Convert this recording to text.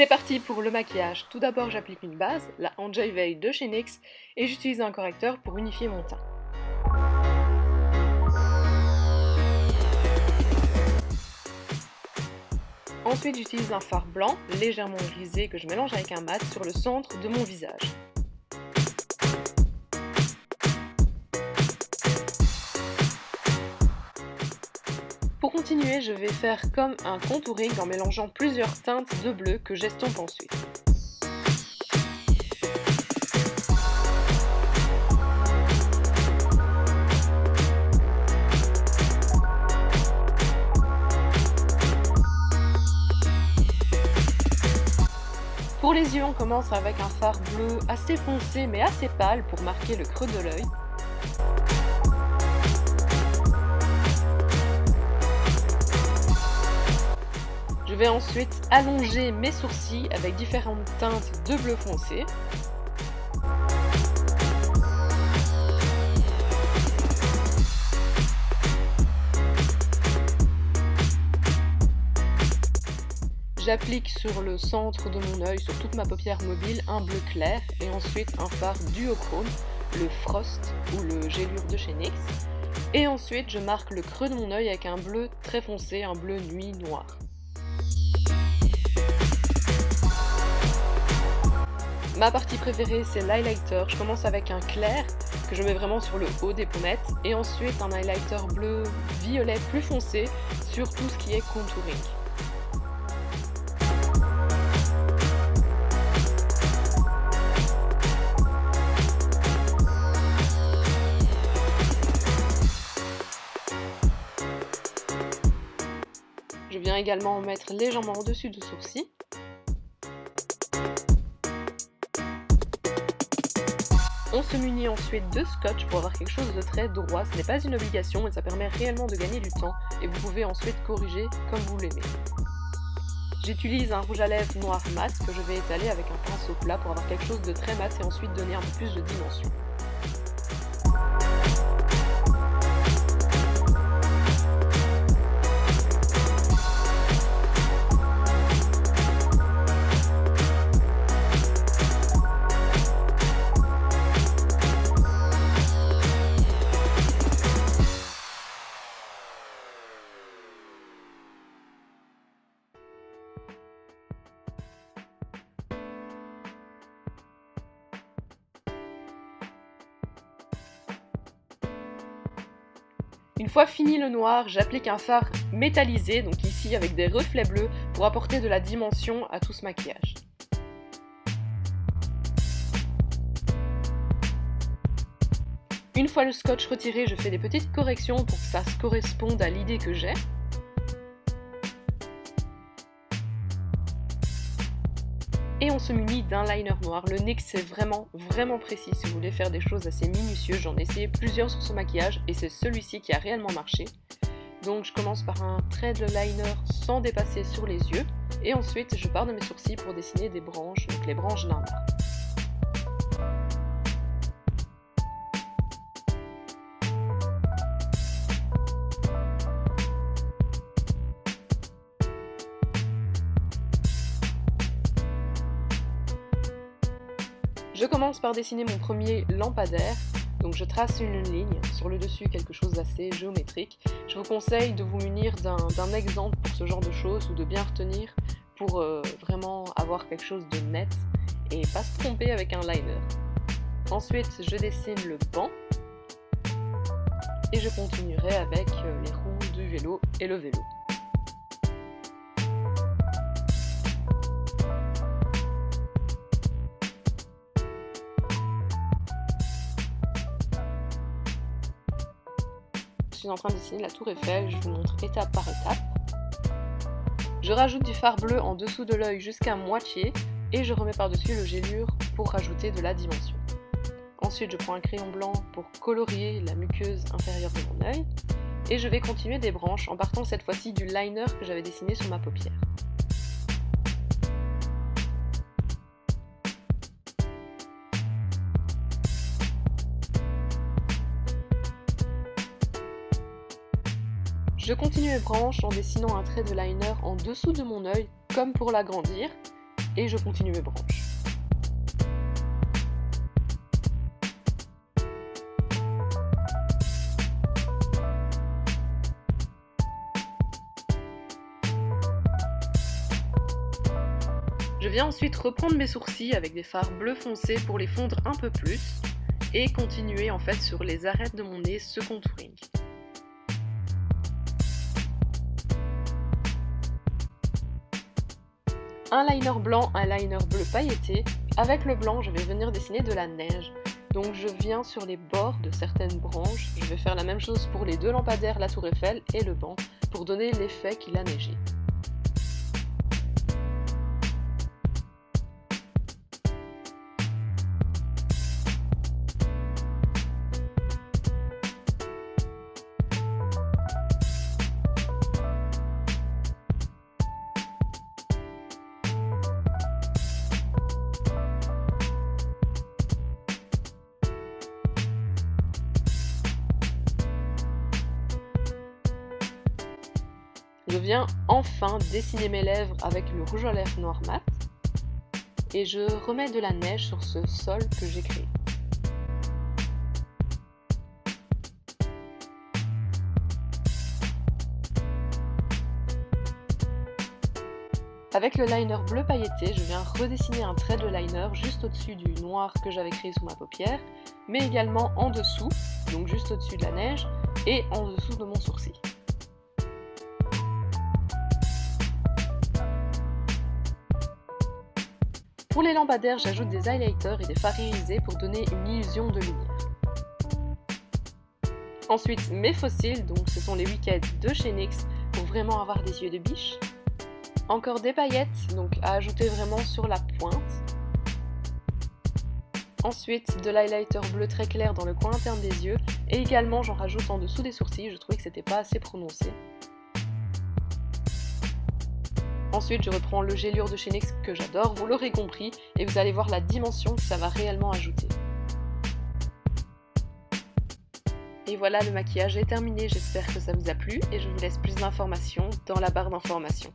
C'est parti pour le maquillage. Tout d'abord, j'applique une base, la Enjoy Veil de chez NYX, et j'utilise un correcteur pour unifier mon teint. Ensuite, j'utilise un fard blanc, légèrement grisé, que je mélange avec un mat sur le centre de mon visage. Pour continuer, je vais faire comme un contouring en mélangeant plusieurs teintes de bleu que j'estompe ensuite. Pour les yeux, on commence avec un fard bleu assez foncé mais assez pâle pour marquer le creux de l'œil. Je vais ensuite allonger mes sourcils avec différentes teintes de bleu foncé. J'applique sur le centre de mon œil, sur toute ma paupière mobile, un bleu clair et ensuite un fard duochrome, le Frost ou le Gélure de chez NYX. Et ensuite je marque le creux de mon œil avec un bleu très foncé, un bleu nuit noir. Ma partie préférée, c'est l'highlighter. Je commence avec un clair que je mets vraiment sur le haut des pommettes et ensuite un highlighter bleu violet plus foncé sur tout ce qui est contouring. Je viens également en mettre légèrement au-dessus du sourcil. On se munit ensuite de scotch pour avoir quelque chose de très droit. Ce n'est pas une obligation, mais ça permet réellement de gagner du temps et vous pouvez ensuite corriger comme vous l'aimez. J'utilise un rouge à lèvres noir mat que je vais étaler avec un pinceau plat pour avoir quelque chose de très mat et ensuite donner un peu plus de dimension. Une fois fini le noir, j'applique un fard métallisé, donc ici avec des reflets bleus, pour apporter de la dimension à tout ce maquillage. Une fois le scotch retiré, je fais des petites corrections pour que ça se corresponde à l'idée que j'ai. Et on se munit d'un liner noir. Le NYX c'est vraiment précis si vous voulez faire des choses assez minutieuses. J'en ai essayé plusieurs sur ce maquillage et c'est celui-ci qui a réellement marché. Donc je commence par un trait de liner sans dépasser sur les yeux. Et ensuite je pars de mes sourcils pour dessiner des branches, donc les branches d'un arbre. Je commence par dessiner mon premier lampadaire, donc je trace une ligne, sur le dessus quelque chose d'assez géométrique. Je vous conseille de vous munir d'un exemple pour ce genre de choses ou de bien retenir pour vraiment avoir quelque chose de net et pas se tromper avec un liner. Ensuite je dessine le banc et je continuerai avec les roues du vélo et le vélo. Je suis en train de dessiner la tour Eiffel, je vous montre étape par étape. Je rajoute du fard bleu en dessous de l'œil jusqu'à moitié et je remets par-dessus le gélure pour rajouter de la dimension. Ensuite je prends un crayon blanc pour colorier la muqueuse inférieure de mon œil et je vais continuer des branches en partant cette fois-ci du liner que j'avais dessiné sur ma paupière. Je continue mes branches en dessinant un trait de liner en dessous de mon œil, comme pour l'agrandir, et je continue mes branches. Je viens ensuite reprendre mes sourcils avec des fards bleu foncé pour les fondre un peu plus et continuer en fait sur les arêtes de mon nez ce contouring. Un liner blanc, un liner bleu pailleté. Avec le blanc, je vais venir dessiner de la neige. Donc je viens sur les bords de certaines branches. Je vais faire la même chose pour les deux lampadaires, la tour Eiffel et le banc pour donner l'effet qu'il a neigé. Je viens enfin dessiner mes lèvres avec le rouge à lèvres noir mat et je remets de la neige sur ce sol que j'ai créé. Avec le liner bleu pailleté, je viens redessiner un trait de liner juste au-dessus du noir que j'avais créé sous ma paupière, mais également en dessous, donc juste au-dessus de la neige, et en dessous de mon sourcil. Pour les lampadaires, j'ajoute des highlighters et des fards irisés pour donner une illusion de lumière. Ensuite, mes fossiles, donc ce sont les Wicked de chez NYX pour vraiment avoir des yeux de biche. Encore des paillettes, donc à ajouter vraiment sur la pointe. Ensuite, de l'highlighter bleu très clair dans le coin interne des yeux et également j'en rajoute en dessous des sourcils, je trouvais que c'était pas assez prononcé. Ensuite, je reprends le gelure de chez NYX que j'adore, vous l'aurez compris, et vous allez voir la dimension que ça va réellement ajouter. Et voilà, le maquillage est terminé, j'espère que ça vous a plu et je vous laisse plus d'informations dans la barre d'informations.